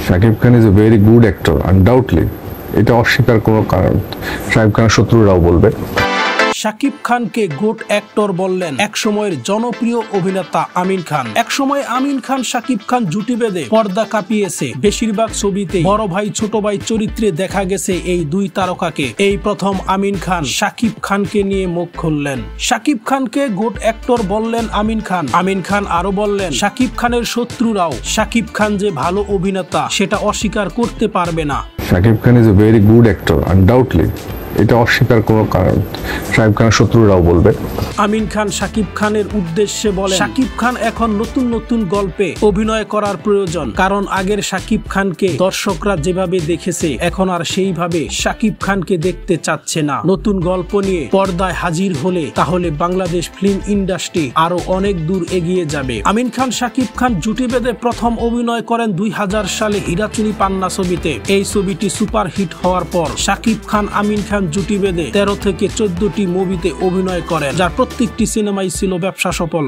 Shakib Khan is a very good actor undoubtedly, এটা অস্বীকার কোনো কারণ শাকিব খানের শত্রুরাও বলবে। শাকিব খানকে গোট অ্যাক্টর বললেন একসময়ের জনপ্রিয় অভিনেতা আমিন খান। একসময় আমিন খান শাকিব খান জুটি বেঁধে পর্দা কাঁপিয়েছে। বেশিরভাগ ছবিতে বড় ভাই ছোট ভাই চরিত্রে দেখা গেছে এই দুই তারকাকে। এই প্রথম আমিন খান শাকিব খানকে নিয়ে মুখ খুললেন। শাকিব খানকে গোট অ্যাক্টর বললেন আমিন খান। আমিন খান আরো বললেন শাকিব খানের শত্রুরাও শাকিব খান যে ভালো অভিনেতা সেটা অস্বীকার করতে পারবে না। Shakib Khan is a very good actor undoubtedly, এটা অস্বীকার কোনো কারণ শাকিব খানের শত্রুরাও বলবে। আমিন খান শাকিব খানের উদ্দেশ্যে বলেন শাকিব খান এখন নতুন নতুন গল্পে অভিনয় করার প্রয়োজন, কারণ আগের শাকিব খানকে দর্শকরা যেভাবে দেখেছে এখন আর সেইভাবে শাকিব খানকে দেখতে চাচ্ছে না। নতুন গল্প নিয়ে পর্দায় হাজির হলে তাহলে বাংলাদেশ ফিল্ম ইন্ডাস্ট্রি আরো অনেক দূর এগিয়ে যাবে। আমিন খান শাকিব খান জুটি বেঁধে প্রথম অভিনয় করেন 2000 সালে হীরাচুনি পান্না ছবিতে। এই ছবিটি সুপার হিট হওয়ার পর শাকিব খান আমিন খান জুটি বেঁধে 13 থেকে 14টি মুভিতে অভিনয় করেন, যার প্রত্যেকটি সিনেমাই ছিল ব্যবসা সফল।